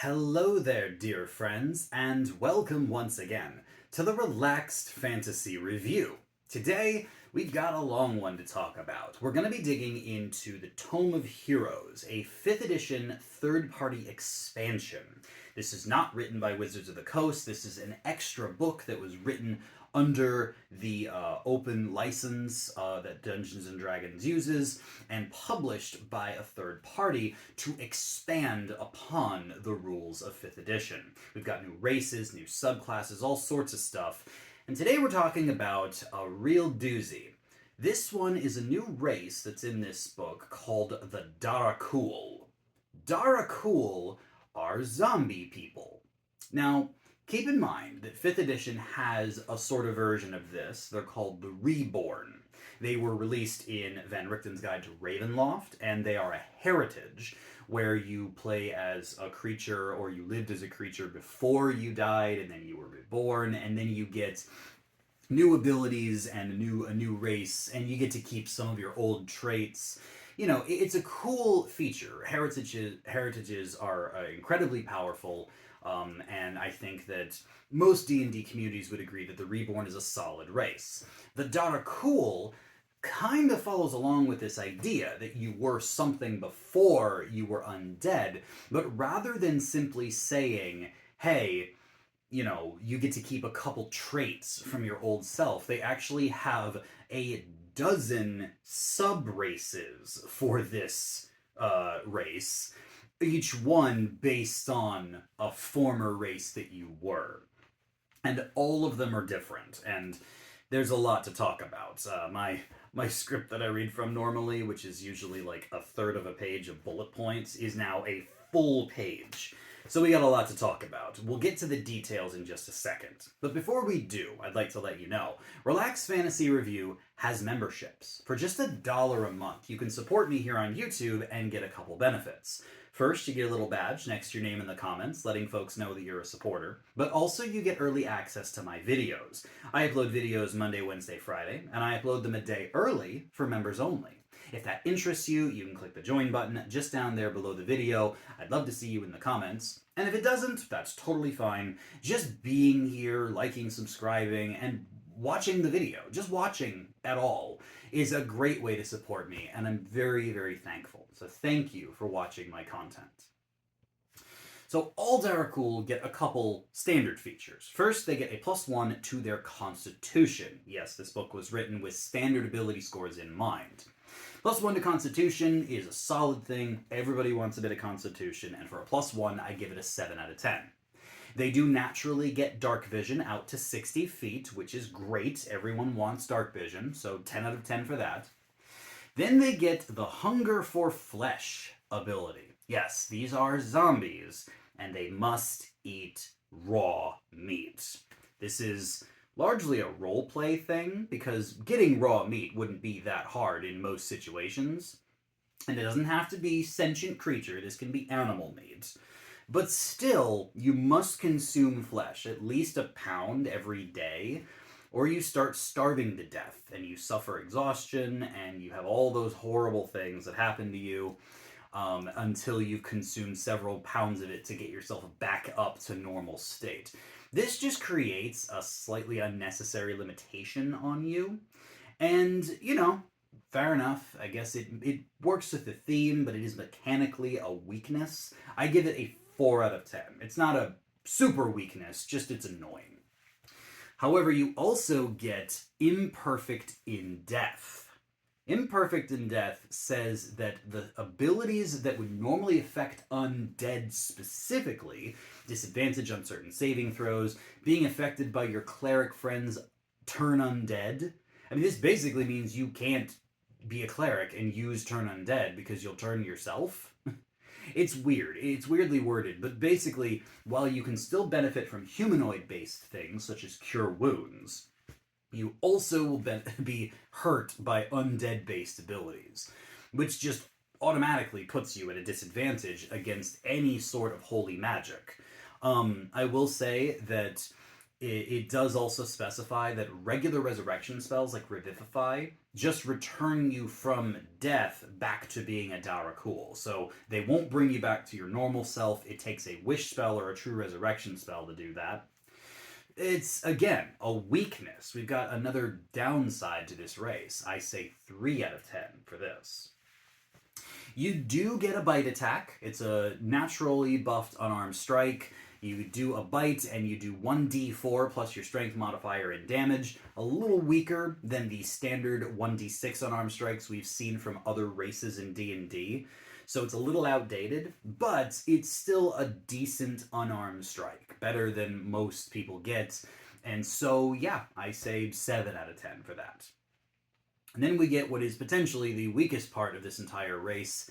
Hello there, dear friends, and welcome once again to the Relaxed Fantasy Review. Today, we've got a long one to talk about. We're going to be digging into the Tome of Heroes, a 5th edition third-party expansion. This is not written by Wizards of the Coast. This is an extra book that was written under the open license that Dungeons & Dragons uses and published by a third party to expand upon the rules of 5th edition. We've got new races, new subclasses, all sorts of stuff. And today we're talking about a real doozy. This one is a new race that's in this book called the Darakhul. Darakhul are zombie people. Now, keep in mind that 5th edition has a sort of version of this. They're called the Reborn. They were released in Van Richten's Guide to Ravenloft, and they are a heritage where you play as a creature, or you lived as a creature before you died, and then you were reborn, and then you get new abilities and a new race, and you get to keep some of your old traits. You know, it's a cool feature. Heritages are incredibly powerful. And I think that most D&D communities would agree that the Reborn is a solid race. The Darakhul kind of follows along with this idea that you were something before you were undead, but rather than simply saying, hey, you know, you get to keep a couple traits from your old self, they actually have a dozen sub-races for this race, each one based on a former race that you were. And all of them are different, and there's a lot to talk about. My script that I read from normally, which is usually like a third of a page of bullet points, is now a full page. So we got a lot to talk about. We'll get to the details in just a second. But before we do, I'd like to let you know, Relaxed Fantasy Review has memberships. For just $1 a month, you can support me here on YouTube and get a couple benefits. First, you get a little badge next to your name in the comments, letting folks know that you're a supporter. But also, you get early access to my videos. I upload videos Monday, Wednesday, Friday, and I upload them a day early for members only. If that interests you, you can click the join button just down there below the video. I'd love to see you in the comments. And if it doesn't, that's totally fine. Just being here, liking, subscribing, and watching the video, just watching at all, is a great way to support me, and I'm very, very thankful. So thank you for watching my content. So all Darakhul get a couple standard features. First, they get a +1 to their Constitution. Yes, this book was written with standard ability scores in mind. +1 to Constitution is a solid thing. Everybody wants a bit of Constitution, and for a +1, I give it a 7 out of 10. They do naturally get dark vision out to 60 feet, which is great. Everyone wants dark vision, so 10 out of 10 for that. Then they get the Hunger for Flesh ability. Yes, these are zombies, and they must eat raw meat. This is largely a roleplay thing, because getting raw meat wouldn't be that hard in most situations. And it doesn't have to be sentient creature, this can be animal meat. But still, you must consume flesh, at least a pound every day, or you start starving to death, and you suffer exhaustion, and you have all those horrible things that happen to you until you've consumed several pounds of it to get yourself back up to normal state. This just creates a slightly unnecessary limitation on you, and, you know, fair enough. I guess it works with the theme, but it is mechanically a weakness. I give it a 4 out of 10. It's not a super weakness, just it's annoying. However, you also get Imperfect in Death. Imperfect in Death says that the abilities that would normally affect undead specifically, disadvantage on certain saving throws, being affected by your cleric friends turn undead. I mean, this basically means you can't be a cleric and use turn undead because you'll turn yourself. It's weird. It's weirdly worded, but basically, while you can still benefit from humanoid-based things, such as cure wounds, you also will be hurt by undead-based abilities, which just automatically puts you at a disadvantage against any sort of holy magic. I will say that it does also specify that regular resurrection spells like Revivify just return you from death back to being a Darakhul. So they won't bring you back to your normal self. It takes a wish spell or a true resurrection spell to do that. It's, again, a weakness. We've got another downside to this race. I say 3 out of 10 for this. You do get a bite attack. It's a naturally buffed unarmed strike. You do a bite and you do 1d4 plus your strength modifier in damage. A little weaker than the standard 1d6 unarmed strikes we've seen from other races in D&D. So it's a little outdated, but it's still a decent unarmed strike. Better than most people get. And so, yeah, I say 7 out of 10 for that. And then we get what is potentially the weakest part of this entire race.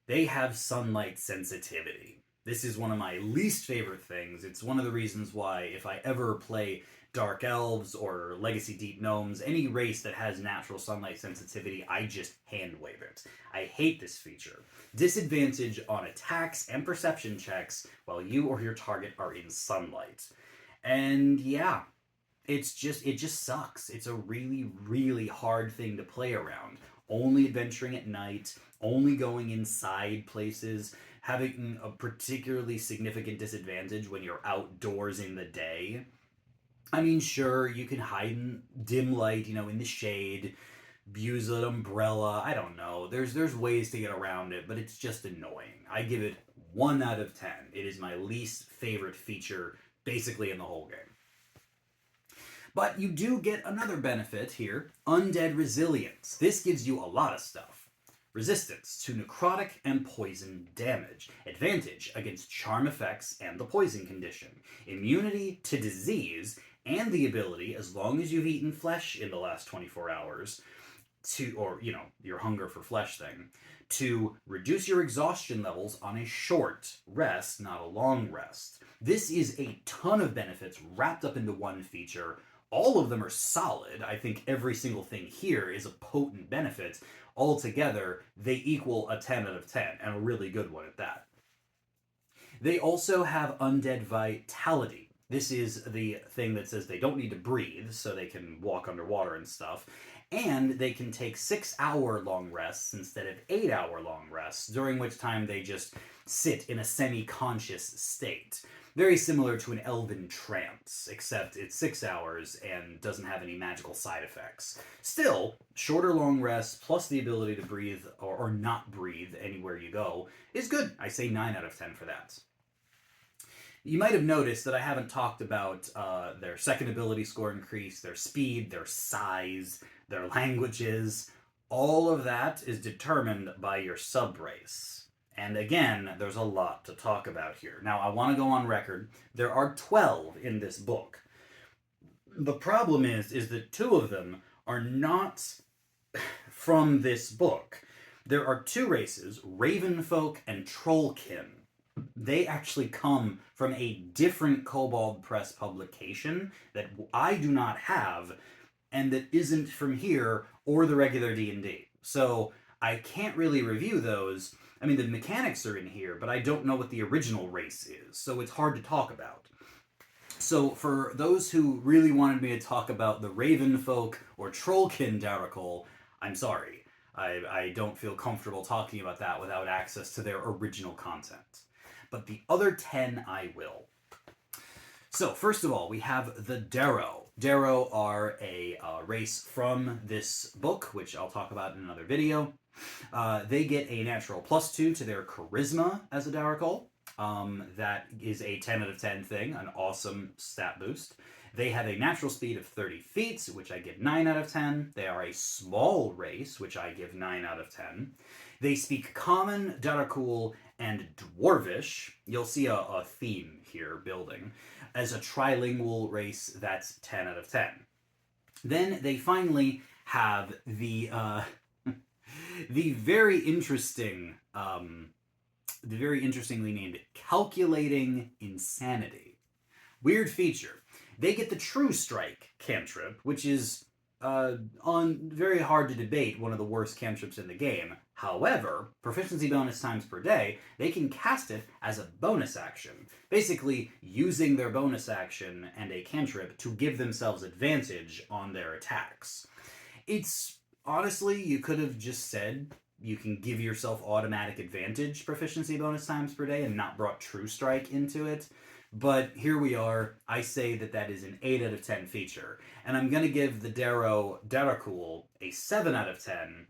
They have sunlight sensitivity. This is one of my least favorite things. It's one of the reasons why if I ever play Dark Elves or Legacy Deep Gnomes, any race that has natural sunlight sensitivity, I just hand wave it. I hate this feature. Disadvantage on attacks and perception checks while you or your target are in sunlight. And yeah, it just sucks. It's a really, really hard thing to play around. Only adventuring at night, only going inside places, having a particularly significant disadvantage when you're outdoors in the day. I mean, sure, you can hide in dim light, in the shade, use an umbrella, I don't know. There's ways to get around it, but it's just annoying. I give it 1 out of 10. It is my least favorite feature, basically, in the whole game. But you do get another benefit here, Undead Resilience. This gives you a lot of stuff. Resistance to necrotic and poison damage. Advantage against charm effects and the poison condition. Immunity to disease, and the ability, as long as you've eaten flesh in the last 24 hours, or your hunger for flesh thing, to reduce your exhaustion levels on a short rest, not a long rest. This is a ton of benefits wrapped up into one feature. All of them are solid. I think every single thing here is a potent benefit. Altogether, they equal a 10 out of 10, and a really good one at that. They also have Undead Vitality. This is the thing that says they don't need to breathe, so they can walk underwater and stuff. And they can take 6-hour long rests instead of 8-hour long rests, during which time they just sit in a semi-conscious state. Very similar to an elven trance, except it's 6 hours and doesn't have any magical side effects. Still, shorter long rests plus the ability to breathe or not breathe anywhere you go is good. I say 9 out of 10 for that. You might have noticed that I haven't talked about their second ability score increase, their speed, their size, their languages. All of that is determined by your subrace. And again, there's a lot to talk about here. Now, I want to go on record. There are 12 in this book. The problem is that 2 of them are not from this book. There are 2 races, Ravenfolk and Trollkin. They actually come from a different Kobold Press publication that I do not have, and that isn't from here or the regular D&D. So I can't really review those. I mean, the mechanics are in here, but I don't know what the original race is, so it's hard to talk about. So for those who really wanted me to talk about the Ravenfolk or Trollkin Darakhul, I'm sorry. I don't feel comfortable talking about that without access to their original content. But the other 10 I will. So first of all, we have the Darrow. Darrow are a race from this book, which I'll talk about in another video. They get a natural +2 to their charisma as a Darakhul. That is a 10 out of 10 thing, an awesome stat boost. They have a natural speed of 30 feet, which I give 9 out of 10. They are a small race, which I give 9 out of 10. They speak Common, Darakhul, and Dwarvish. You'll see a theme here building. As a trilingual race, that's 10 out of 10. Then they finally have the very interestingly named Calculating Insanity. Weird feature. They get the True Strike cantrip, which is very hard to debate, one of the worst cantrips in the game. However, proficiency bonus times per day, they can cast it as a bonus action, basically using their bonus action and a cantrip to give themselves advantage on their attacks. It's honestly, you could have just said you can give yourself automatic advantage proficiency bonus times per day and not brought True Strike into it. But here we are. I say that that is an 8 out of 10 feature. And I'm going to give the Darakhul a 7 out of 10.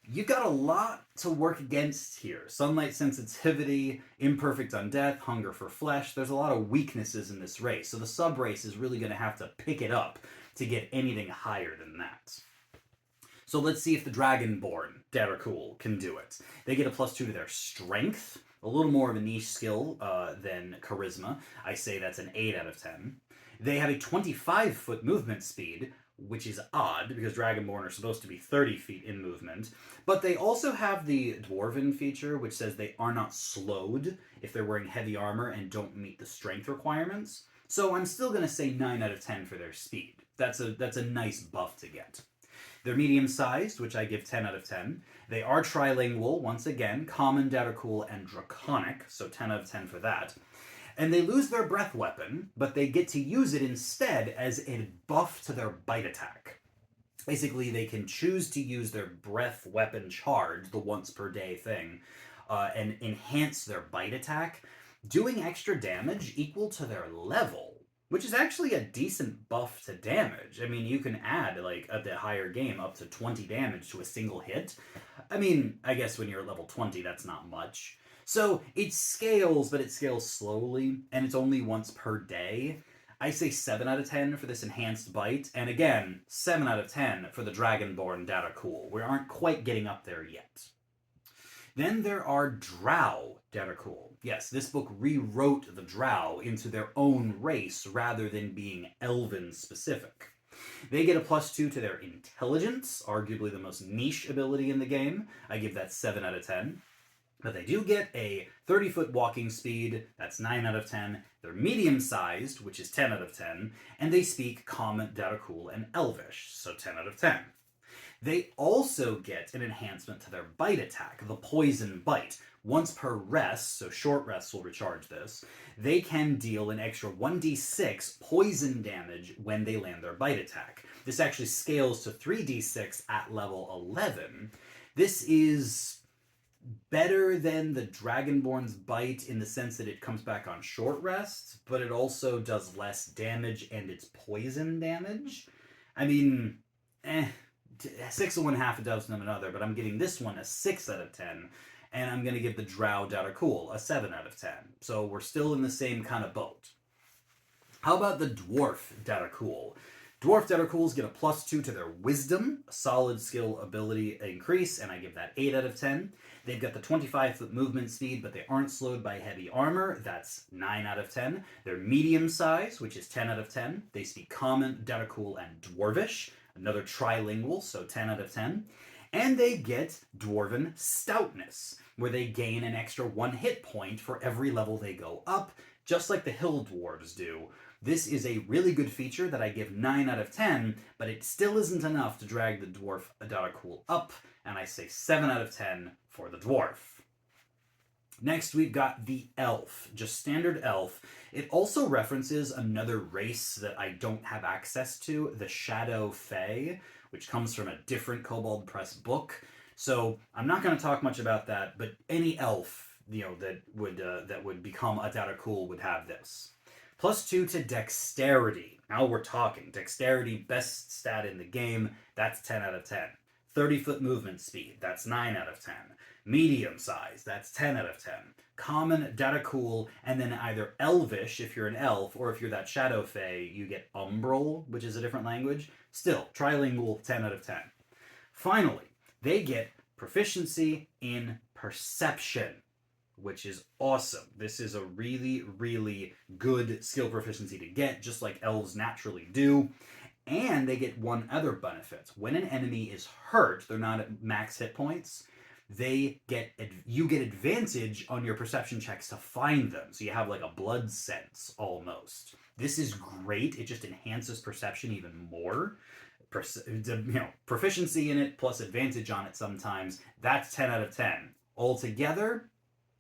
You've got a lot to work against here. Sunlight sensitivity, imperfect on death, hunger for flesh. There's a lot of weaknesses in this race. So the sub race is really going to have to pick it up to get anything higher than that. So let's see if the Dragonborn Darakhul can do it. They get a +2 to their strength, a little more of a niche skill than charisma. I say that's an 8 out of 10. They have a 25-foot movement speed, which is odd because Dragonborn are supposed to be 30 feet in movement. But they also have the Dwarven feature, which says they are not slowed if they're wearing heavy armor and don't meet the strength requirements. So I'm still going to say 9 out of 10 for their speed. That's a nice buff to get. They're medium-sized, which I give 10 out of 10. They are trilingual, once again, Common, Darakhul, and Draconic, so 10 out of 10 for that. And they lose their breath weapon, but they get to use it instead as a buff to their bite attack. Basically, they can choose to use their breath weapon charge, the once per day thing, and enhance their bite attack, doing extra damage equal to their level. Which is actually a decent buff to damage. I mean, you can add, like, at the higher game, up to 20 damage to a single hit. I mean, I guess when you're at level 20, that's not much. So, it scales, but it scales slowly, and it's only once per day. I say 7 out of 10 for this enhanced bite, and again, 7 out of 10 for the Dragonborn Darakhul. We aren't quite getting up there yet. Then there are Drow Darakhul. Yes, this book rewrote the Drow into their own race rather than being elven specific. They get a +2 to their intelligence, arguably the most niche ability in the game. I give that 7 out of 10. But they do get a 30-foot walking speed, that's 9 out of 10. They're medium-sized, which is 10 out of 10. And they speak Common, Darakhul, and Elvish, so 10 out of 10. They also get an enhancement to their bite attack, the Poison Bite. Once per rest, so short rests will recharge this, they can deal an extra 1d6 poison damage when they land their bite attack. This actually scales to 3d6 at level 11. This is better than the Dragonborn's Bite in the sense that it comes back on short rest, but it also does less damage and it's poison damage. I mean, 6 of one, half a dozen of another, but I'm giving this one a 6 out of 10, and I'm going to give the Drow Darakhul a 7 out of 10. So we're still in the same kind of boat. How about the Dwarf Darakhul? Dwarf Darakhuls get a +2 to their Wisdom, a solid skill ability increase, and I give that 8 out of 10. They've got the 25-foot movement speed, but they aren't slowed by heavy armor. That's 9 out of 10. They're medium size, which is 10 out of 10. They speak Common, Darakhul, and Dwarvish. Another trilingual, so 10 out of 10. And they get Dwarven Stoutness, where they gain an extra 1 hit point for every level they go up, just like the Hill Dwarves do. This is a really good feature that I give 9 out of 10, but it still isn't enough to drag the Dwarf Darakhul up, and I say 7 out of 10 for the Dwarf. Next, we've got the Elf, just standard Elf. It also references another race that I don't have access to, the Shadow Fae, which comes from a different Kobold Press book. So I'm not going to talk much about that, but any elf, that would become a Darakhul would have this. +2 to Dexterity. Now we're talking. Dexterity, best stat in the game. That's 10 out of 10. 30-foot movement speed. That's 9 out of 10. Medium size. That's 10 out of 10. Common, Darakhul, and then either Elvish if you're an elf, or if you're that Shadow Fae, you get Umbral, which is a different language. Still, trilingual, 10 out of 10. Finally, they get proficiency in Perception, which is awesome. This is a really, really good skill proficiency to get, just like elves naturally do. And they get one other benefit. When an enemy is hurt, they're not at max hit points, you get advantage on your perception checks to find them. So you have like a blood sense almost. This is great. It just enhances perception even more. proficiency in it plus advantage on it sometimes. That's 10 out of 10. Altogether,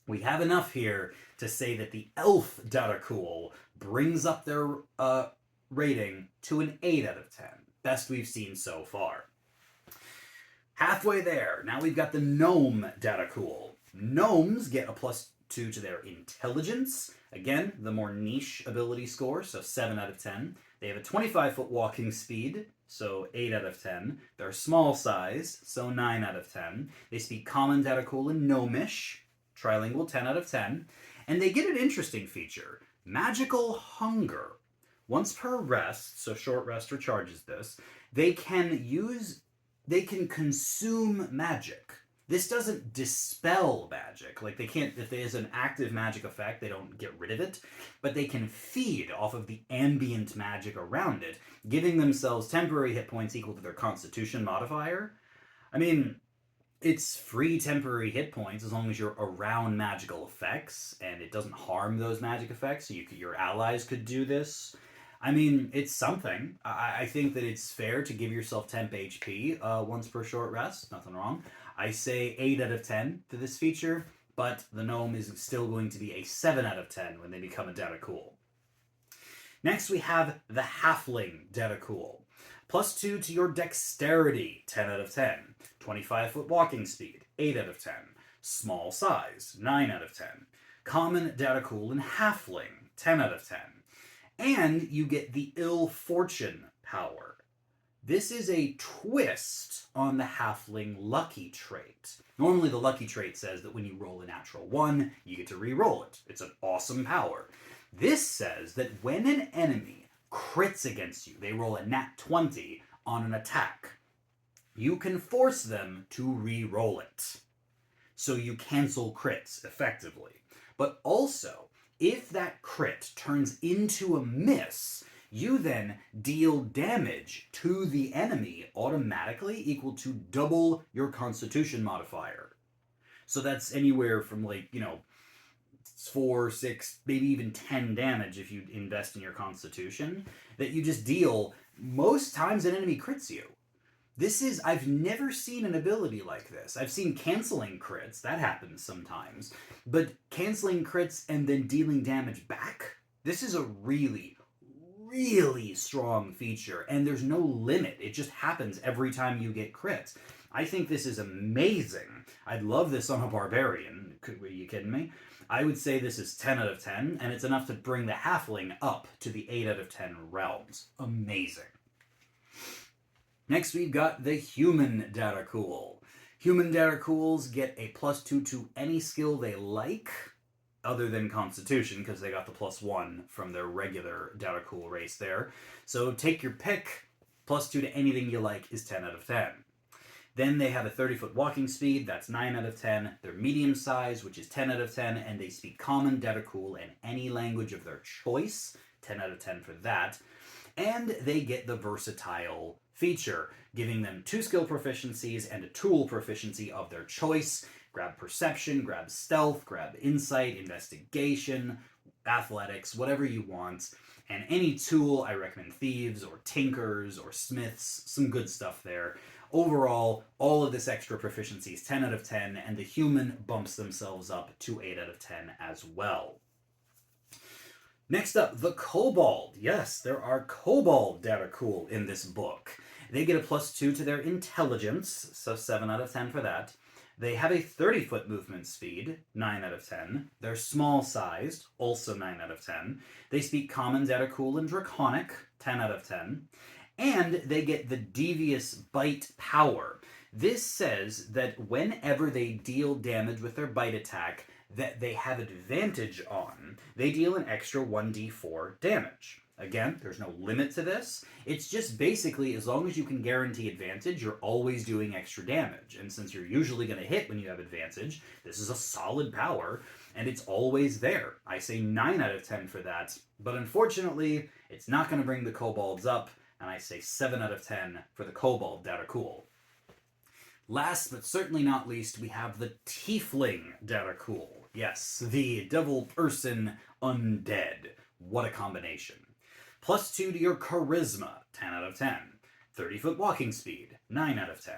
we have enough here to say that the elf Darakhul brings up their rating to an 8 out of 10. Best we've seen so far. Halfway there, now we've got the gnome Darakhul. Gnomes get a +2 to their intelligence. Again, the more niche ability score, so 7 out of 10. They have a 25-foot walking speed, so 8 out of 10. They're small sized, so 9 out of 10. They speak Common, Darakhul, and Gnomish, trilingual, 10 out of 10. And they get an interesting feature, Magical Hunger. Once per rest, so short rest recharges this, they can consume magic. This doesn't dispel magic. Like, they can't, if there's an active magic effect, they don't get rid of it, but they can feed off of the ambient magic around it, giving themselves temporary hit points equal to their Constitution modifier. I mean, it's free temporary hit points as long as you're around magical effects, and it doesn't harm those magic effects, so your allies could do this. I mean, it's something. I think that it's fair to give yourself temp HP once per short rest. Nothing wrong. I say 8 out of 10 to this feature, but the gnome is still going to be a 7 out of 10 when they become a Darakhul. Next, we have the halfling Darakhul. +2 to your dexterity, 10 out of 10. 25-foot walking speed, 8 out of 10. Small size, 9 out of 10. Common, Darakhul, and halfling, 10 out of 10. And you get the ill fortune power. This is a twist on the halfling lucky trait. Normally the lucky trait says that when you roll a natural 1, you get to re-roll it. It's an awesome power. This says that when an enemy crits against you, they roll a nat 20 on an attack, you can force them to re-roll it. So you cancel crits effectively. But also, if that crit turns into a miss, you then deal damage to the enemy automatically equal to double your Constitution modifier. So that's anywhere from 4, 6, maybe even 10 damage if you invest in your Constitution that you just deal most times an enemy crits you. I've never seen an ability like this. I've seen canceling crits, that happens sometimes, but canceling crits and then dealing damage back, this is a really, really strong feature, and there's no limit. It just happens every time you get crits. I think this is amazing. I'd love this on a barbarian. Are you kidding me? I would say this is 10 out of 10, and it's enough to bring the halfling up to the 8 out of 10 realms. Amazing. Next, we've got the human Darakhul. Human Darakhuls get a +2 to any skill they like, other than Constitution, because they got the +1 from their regular Darakhul race there. So take your pick. +2 to anything you like is 10 out of 10. Then they have a 30-foot walking speed, that's 9 out of 10. They're medium size, which is 10 out of 10, and they speak Common, Darakhul, and any language of their choice, 10 out of 10 for that. And they get the versatile feature, giving them 2 skill proficiencies and a tool proficiency of their choice. Grab perception, grab stealth, grab insight, investigation, athletics, whatever you want. And any tool, I recommend thieves or tinkers or smiths, some good stuff there. Overall, all of this extra proficiency is 10 out of 10, and the human bumps themselves up to 8 out of 10 as well. Next up, the kobold. Yes, there are kobold Darakhul in this book. They get a +2 to their intelligence, so 7 out of 10 for that. They have a 30-foot movement speed, 9 out of 10. They're small-sized, also 9 out of 10. They speak Common, Darakhul, and Draconic, 10 out of 10. And they get the Devious Bite power. This says that whenever they deal damage with their bite attack that they have advantage on, they deal an extra 1d4 damage. Again, there's no limit to this. It's just basically, as long as you can guarantee advantage, you're always doing extra damage. And since you're usually going to hit when you have advantage, this is a solid power, and it's always there. I say 9 out of 10 for that, but unfortunately, it's not going to bring the kobolds up, and I say 7 out of 10 for the kobold Darakhul. Last but certainly not least, we have the tiefling Darakhul. Yes, the devil person undead. What a combination. +2 to your charisma, 10 out of 10. 30-foot walking speed, 9 out of 10.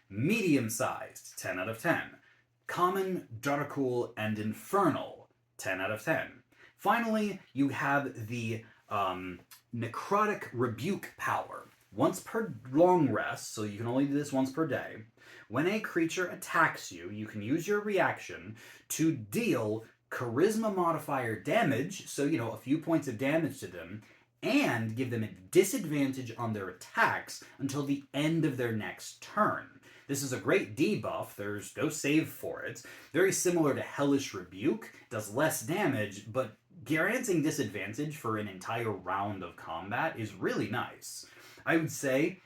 Medium-sized, 10 out of 10. Common, Darakhul, and Infernal, 10 out of 10. Finally, you have the Necrotic Rebuke power. Once per long rest, so you can only do this once per day, when a creature attacks you, you can use your reaction to deal charisma modifier damage, so, a few points of damage to them, and give them a disadvantage on their attacks until the end of their next turn. This is a great debuff. There's no save for it. Very similar to Hellish Rebuke. Does less damage, but granting disadvantage for an entire round of combat is really nice. I would say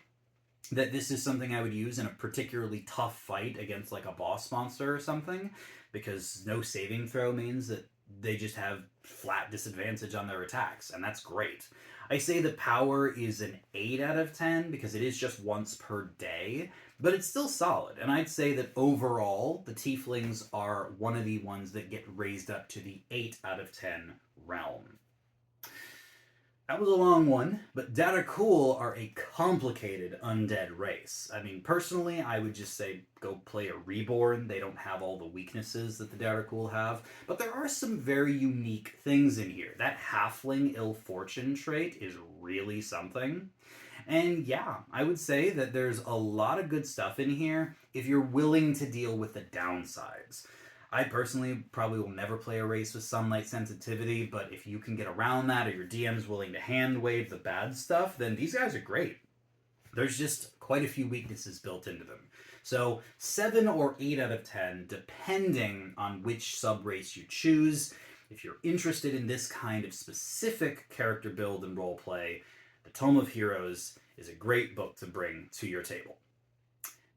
that this is something I would use in a particularly tough fight against like a boss monster or something, because no saving throw means that they just have flat disadvantage on their attacks, and that's great. I say the power is an 8 out of 10 because it is just once per day, but it's still solid. And I'd say that overall, the Tieflings are one of the ones that get raised up to the 8 out of 10 realm. That was a long one, but Darakhul are a complicated undead race. I mean, personally, I would just say go play a Reborn. They don't have all the weaknesses that the Darakhul have, but there are some very unique things in here. That Halfling Ill Fortune trait is really something. And yeah, I would say that there's a lot of good stuff in here if you're willing to deal with the downsides. I personally probably will never play a race with sunlight sensitivity, but if you can get around that or your DM's willing to hand wave the bad stuff, then these guys are great. There's just quite a few weaknesses built into them. So 7 or 8 out of 10, depending on which sub-race you choose. If you're interested in this kind of specific character build and roleplay, the Tome of Heroes is a great book to bring to your table.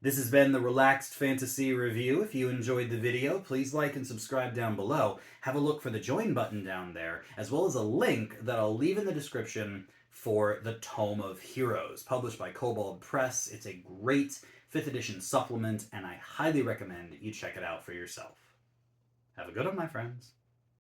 This has been the Relaxed Fantasy Review. If you enjoyed the video, please like and subscribe down below. Have a look for the join button down there, as well as a link that I'll leave in the description for the Tome of Heroes, published by Kobold Press. It's a great 5th edition supplement, and I highly recommend you check it out for yourself. Have a good one, my friends.